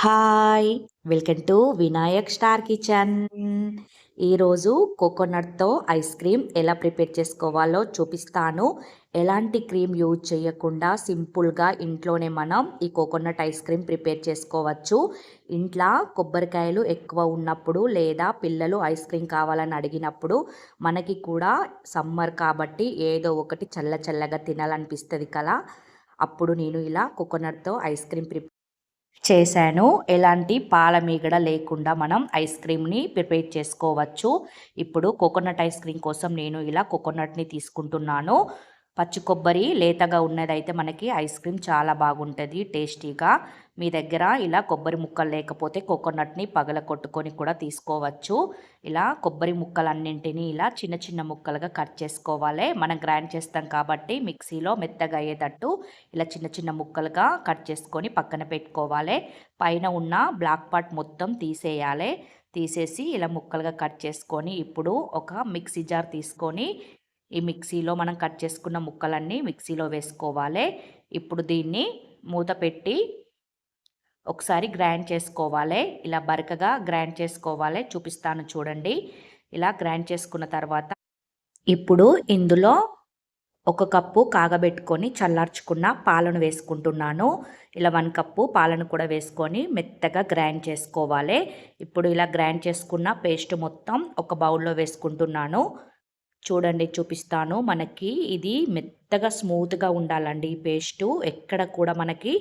Hi! Welcome to Vinayak star kitchen. ఈరోజు కోకోనట్‌తో ice cream ఎలా prepare చేసుకోవాలో చూపిస్తాను. ఎలాంటి క్రీమ్ యూజ్ చేయకుండా సింపుల్‌గా ఇంట్లోనే మనం ఈ కోకోనట్ ఐస్ క్రీమ్ ప్రిపేర్ చేసుకోవచ్చు. ఇంట్లో కొబ్బరికాయలు ఎక్కువ ఉన్నప్పుడు లేదా పిల్లలు ఐస్ క్రీమ్ కావాలని అడిగినప్పుడు మనకి కూడా సమ్మర్ కాబట్టి ఏదో ఒకటి చల్ల చల్లగా తినాలనిపిస్తది కదా! అప్పుడు నేను ఇలా కోకోనట్‌తో ఐస్ క్రీమ్ చేశాను. ఎలాంటి పాల మీగడ లేకుండా మనం ఐస్ క్రీమ్‌ని ప్రిపేర్ చేసుకోవచ్చు. ఇప్పుడు కోకోనట్ ఐస్ క్రీమ్ కోసం నేను ఇలా కోకోనట్‌ని తీసుకుంటున్నాను. పచ్చి కొబ్బరి లేతగా ఉన్నదైతే మనకి ఐస్ క్రీమ్ చాలా బాగుంటది టేస్టీగా. మీ దగ్గర ఇలా కొబ్బరి ముక్కలు లేకపోతే కోకోనట్‌ని పగలగొట్టుకొని కూడా తీసుకోవచ్చు. ఇలా కొబ్బరి ముక్కలన్నింటినీ ఇలా చిన్న చిన్న ముక్కలుగా కట్ చేసుకోవాలి. మనం గ్రైండ్ చేస్తాం కాబట్టి మిక్సీలో మెత్తగా అయ్యేటట్టు ఇలా చిన్న చిన్న ముక్కలుగా కట్ చేసుకొని పక్కన పెట్టుకోవాలి. పైన ఉన్న బ్లాక్ పార్ట్ మొత్తం తీసేయాలి. తీసేసి ఇలా ముక్కలుగా కట్ చేసుకొని ఇప్పుడు ఒక మిక్సీ జార్ తీసుకొని ఈ మిక్సీలో మనం కట్ చేసుకున్న ముక్కలన్నీ మిక్సీలో వేసుకోవాలి. ఇప్పుడు దీన్ని మూత పెట్టి ఒకసారి గ్రైండ్ చేసుకోవాలి. ఇలా బరకగా గ్రైండ్ చేసుకోవాలి. చూపిస్తాను చూడండి. ఇలా గ్రైండ్ చేసుకున్న తర్వాత ఇప్పుడు ఇందులో ఒక కప్పు కాగబెట్టుకొని చల్లార్చుకున్న పాలను వేసుకుంటున్నాను. ఇలా 1 కప్పు పాలను కూడా వేసుకొని మెత్తగా గ్రైండ్ చేసుకోవాలి. ఇప్పుడు ఇలా గ్రైండ్ చేసుకున్న పేస్ట్ మొత్తం ఒక బౌల్లో వేసుకుంటున్నాను. చూడండి చూపిస్తాను. మనకి ఇది మెత్తగా స్మూత్‌గా ఉండాలండి ఈ పేస్టు. ఎక్కడ కూడా మనకి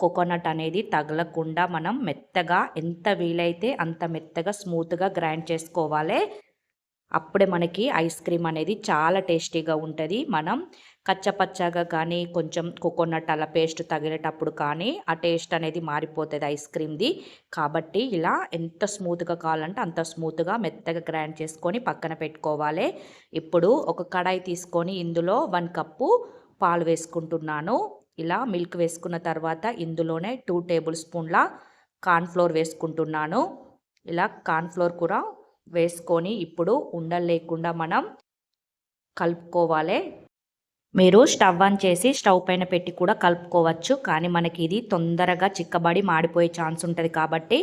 కోకోనట్ అనేది తగలకుండా మనం మెత్తగా ఎంత వీలైతే అంత మెత్తగా స్మూత్‌గా గ్రైండ్ చేసుకోవాలి. అప్పుడే మనకి ఐస్ క్రీమ్ అనేది చాలా టేస్టీగా ఉంటుంది. మనం కచ్చపచ్చగా కానీ కొంచెం కోకోనట్ అలా పేస్ట్ తగిలేటప్పుడు కానీ ఆ టేస్ట్ అనేది మారిపోతుంది ఐస్ క్రీమ్‌ది. కాబట్టి ఇలా ఎంత స్మూత్‌గా కావాలంటే అంత స్మూత్‌గా మెత్తగా గ్రైండ్ చేసుకొని పక్కన పెట్టుకోవాలి. ఇప్పుడు ఒక కడాయి తీసుకొని ఇందులో 1 కప్పు పాలు వేసుకుంటున్నాను. ఇలా మిల్క్ వేసుకున్న తర్వాత ఇందులోనే 2 టేబుల్ స్పూన్ల కార్న్ ఫ్లోర్ వేసుకుంటున్నాను. ఇలా కార్న్ ఫ్లోర్ కూడా వేసుకొని ఇప్పుడు ఉండలు లేకుండా మనం కలుపుకోవాలి. మీరు స్టవ్ ఆన్ చేసి స్టవ్ పైన పెట్టి కూడా కలుపుకోవచ్చు. కానీ మనకి ఇది తొందరగా చిక్కబడి మాడిపోయే ఛాన్స్ ఉంటుంది కాబట్టి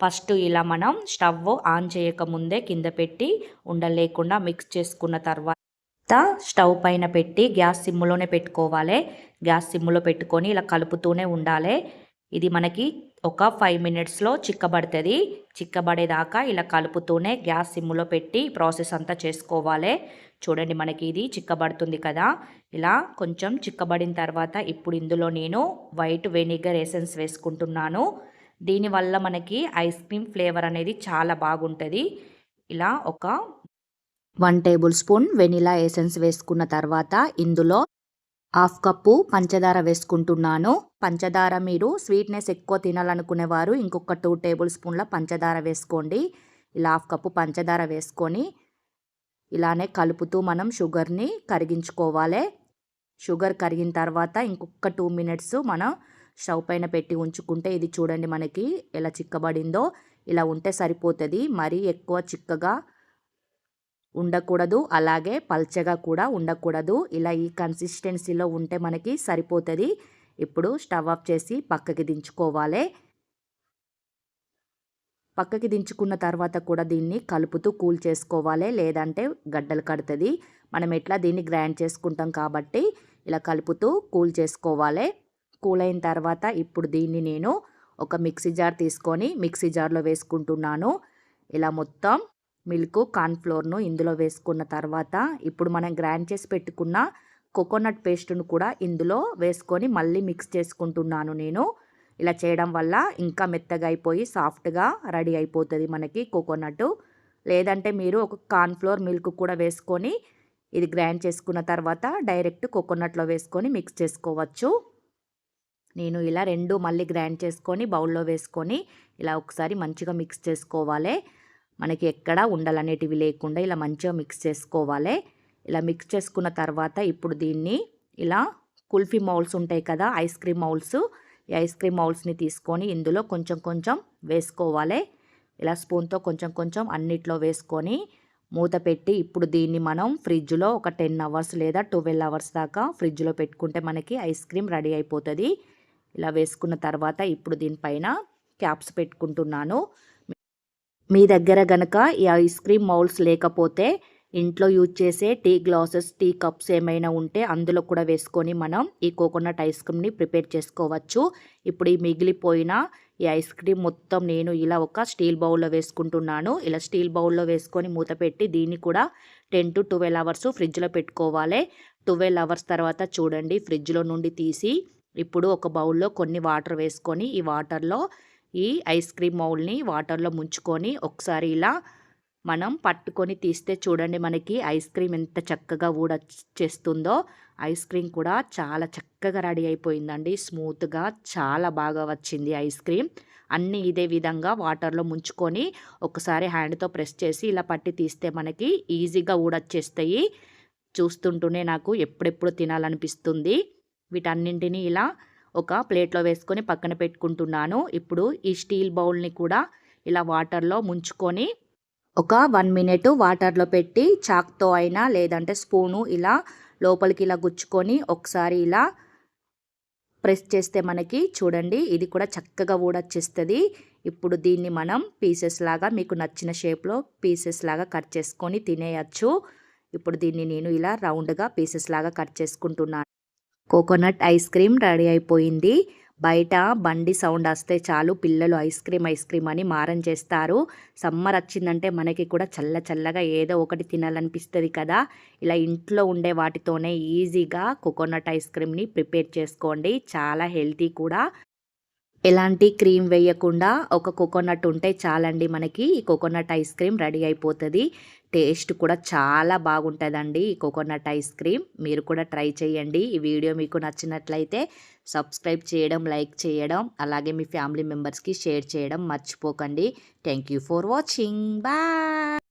ఫస్ట్ ఇలా మనం స్టవ్ ఆన్ చేయకముందే కింద పెట్టి ఉండలు లేకుండా మిక్స్ చేసుకున్న తర్వాత స్టవ్ పైన పెట్టి గ్యాస్ సిమ్లోనే పెట్టుకోవాలి. గ్యాస్ సిమ్లో పెట్టుకొని ఇలా కలుపుతూనే ఉండాలి. ఇది మనకి ఒక 5 మినిట్స్లో చిక్కబడుతుంది. చిక్కబడేదాకా ఇలా కలుపుతూనే గ్యాస్ సిమ్లో పెట్టి ప్రాసెస్ అంతా చేసుకోవాలి. చూడండి మనకి ఇది చిక్కబడుతుంది కదా! ఇలా కొంచెం చిక్కబడిన తర్వాత ఇప్పుడు ఇందులో నేను వైట్ వెనిగర్ ఎసెన్స్ వేసుకుంటున్నాను. దీనివల్ల మనకి ఐస్ క్రీమ్ ఫ్లేవర్ అనేది చాలా బాగుంటుంది. ఇలా ఒక 1 టేబుల్ స్పూన్ వెనిలా ఎసెన్స్ వేసుకున్న తర్వాత ఇందులో 1/2 కప్పు పంచదార వేసుకుంటున్నాను. పంచదార మీరు స్వీట్నెస్ ఎక్కువ తినాలనుకునేవారు ఇంకొక 2 టేబుల్ స్పూన్ల పంచదార వేసుకోండి. ఇలా 1/2 కప్పు పంచదార వేసుకొని ఇలానే కలుపుతూ మనం షుగర్ని కరిగించుకోవాలి. షుగర్ కరిగిన తర్వాత ఇంకొక 2 మినిట్స్ మనం స్టవ్ పైన పెట్టి ఉంచుకుంటే ఇది చూడండి మనకి ఎలా చిక్కబడిందో. ఇలా ఉంటే సరిపోతుంది. మరీ ఎక్కువ చిక్కగా ఉండకూడదు, అలాగే పల్చగా కూడా ఉండకూడదు. ఇలా ఈ కన్సిస్టెన్సీలో ఉంటే మనకి సరిపోతుంది. ఇప్పుడు స్టవ్ ఆఫ్ చేసి పక్కకి దించుకోవాలి. పక్కకి దించుకున్న తర్వాత కూడా దీన్ని కలుపుతూ కూల్ చేసుకోవాలి. లేదంటే గడ్డలు కడుతుంది. మనం ఎట్లా దీన్ని గ్రైండ్ చేసుకుంటాం కాబట్టి ఇలా కలుపుతూ కూల్ చేసుకోవాలి. కూల్ అయిన తర్వాత ఇప్పుడు దీన్ని నేను ఒక మిక్సీ జార్ తీసుకొని మిక్సీ జార్లో వేసుకుంటున్నాను. ఇలా మొత్తం మిల్క్ కార్న్ ఫ్లోర్ను ఇందులో వేసుకున్న తర్వాత ఇప్పుడు మనం గ్రైండ్ చేసి పెట్టుకున్న కోకోనట్ పేస్ట్ను కూడా ఇందులో వేసుకొని మళ్ళీ మిక్స్ చేసుకుంటున్నాను నేను. ఇలా చేయడం వల్ల ఇంకా మెత్తగా అయిపోయి సాఫ్ట్గా రెడీ అయిపోతుంది మనకి కోకోనట్. లేదంటే మీరు ఒక కార్న్ ఫ్లోర్ మిల్క్ కూడా వేసుకొని ఇది గ్రైండ్ చేసుకున్న తర్వాత డైరెక్ట్ కోకోనట్లో వేసుకొని మిక్స్ చేసుకోవచ్చు. నేను ఇలా 2 మళ్ళీ గ్రైండ్ చేసుకొని బౌల్లో వేసుకొని ఇలా ఒకసారి మంచిగా మిక్స్ చేసుకోవాలి. మనకి ఎక్కడ ఉండలనేటివి లేకుండా ఇలా మంచిగా మిక్స్ చేసుకోవాలి. ఇలా మిక్స్ చేసుకున్న తర్వాత ఇప్పుడు దీన్ని ఇలా కుల్ఫీ మౌల్స్ ఉంటాయి కదా, ఐస్ క్రీమ్ మౌల్స్. ఈ ఐస్ క్రీమ్ మౌల్స్ని తీసుకొని ఇందులో కొంచెం కొంచెం వేసుకోవాలి. ఇలా స్పూన్తో కొంచెం కొంచెం అన్నిట్లో వేసుకొని మూత పెట్టి ఇప్పుడు దీన్ని మనం ఫ్రిడ్జ్లో ఒక 10 అవర్స్ లేదా 12 అవర్స్ దాకా ఫ్రిడ్జ్లో పెట్టుకుంటే మనకి ఐస్ క్రీమ్ రెడీ అయిపోతుంది. ఇలా వేసుకున్న తర్వాత ఇప్పుడు దీనిపైన క్యాప్స్ పెట్టుకుంటున్నాను. మీ దగ్గర గనక ఈ ఐస్ క్రీమ్ మౌల్డ్స్ లేకపోతే ఇంట్లో యూజ్ చేసే టీ గ్లాసెస్, టీ కప్స్ ఏమైనా ఉంటే అందులో కూడా వేసుకొని మనం ఈ కోకోనట్ ఐస్ క్రీమ్ని ప్రిపేర్ చేసుకోవచ్చు. ఇప్పుడు ఈ మిగిలిపోయిన ఈ ఐస్ క్రీమ్ మొత్తం నేను ఇలా ఒక స్టీల్ బౌల్లో వేసుకుంటున్నాను. ఇలా స్టీల్ బౌల్లో వేసుకొని మూత పెట్టి దీన్ని కూడా 10 to 12 అవర్స్ ఫ్రిడ్జ్లో పెట్టుకోవాలి. 12 అవర్స్ తర్వాత చూడండి ఫ్రిడ్జ్లో నుండి తీసి ఇప్పుడు ఒక బౌల్లో కొన్ని వాటర్ వేసుకొని ఈ వాటర్లో ఈ ఐస్ క్రీమ్ మౌల్డ్ని వాటర్లో ముంచుకొని ఒకసారి ఇలా మనం పట్టుకొని తీస్తే చూడండి మనకి ఐస్ క్రీమ్ ఎంత చక్కగా ఊడొచ్చేస్తుందో. ఐస్ క్రీమ్ కూడా చాలా చక్కగా రెడీ అయిపోయిందండి. స్మూత్గా చాలా బాగా వచ్చింది ఐస్ క్రీమ్. అన్నీ ఇదే విధంగా వాటర్లో ముంచుకొని ఒకసారి హ్యాండ్తో ప్రెస్ చేసి ఇలా పట్టి తీస్తే మనకి ఈజీగా ఊడొచ్చేస్తాయి. చూస్తుంటూనే నాకు ఎప్పుడెప్పుడు తినాలనిపిస్తుంది. వీటన్నింటినీ ఇలా ఒక ప్లేట్లో వేసుకొని పక్కన పెట్టుకుంటున్నాను. ఇప్పుడు ఈ స్టీల్ బౌల్ని కూడా ఇలా వాటర్లో ముంచుకొని ఒక 1 మినిట్ వాటర్లో పెట్టి చాక్తో అయినా లేదంటే స్పూను ఇలా లోపలికి ఇలా గుచ్చుకొని ఒకసారి ఇలా ప్రెస్ చేస్తే మనకి చూడండి ఇది కూడా చక్కగా ఊడొచ్చేస్తుంది. ఇప్పుడు దీన్ని మనం పీసెస్ లాగా మీకు నచ్చిన షేప్లో పీసెస్ లాగా కట్ చేసుకొని తినేయచ్చు. ఇప్పుడు దీన్ని నేను ఇలా రౌండ్గా పీసెస్ లాగా కట్ చేసుకుంటున్నాను. కోకోనట్ ఐస్ క్రీమ్ రెడీ అయిపోయింది. బయట బండి సౌండ్ వస్తే చాలు పిల్లలు ఐస్ క్రీమ్ అని మారం చేస్తారు. సమ్మర్ వచ్చిందంటే మనకి కూడా చల్లగా ఏదో ఒకటి తినాలనిపిస్తుంది కదా. ఇలా ఇంట్లో ఉండే వాటితోనే ఈజీగా కోకోనట్ ఐస్ క్రీమ్ని ప్రిపేర్ చేసుకోండి. చాలా హెల్తీ కూడా. ఎలాంటి క్రీమ్ వేయకుండా ఒక కోకోనట్ ఉంటే చాలండి మనకి ఈ కోకోనట్ ఐస్ క్రీమ్ రెడీ అయిపోతుంది. టేస్ట్ కూడా చాలా బాగుంటుందండి ఈ కోకోనట్ ఐస్ క్రీమ్. మీరు కూడా ట్రై చేయండి. ఈ వీడియో మీకు నచ్చినట్లయితే సబ్స్క్రైబ్ చేయడం, లైక్ చేయడం, అలాగే మీ ఫ్యామిలీ మెంబర్స్కి షేర్ చేయడం మర్చిపోకండి. Thank you for watching. Bye.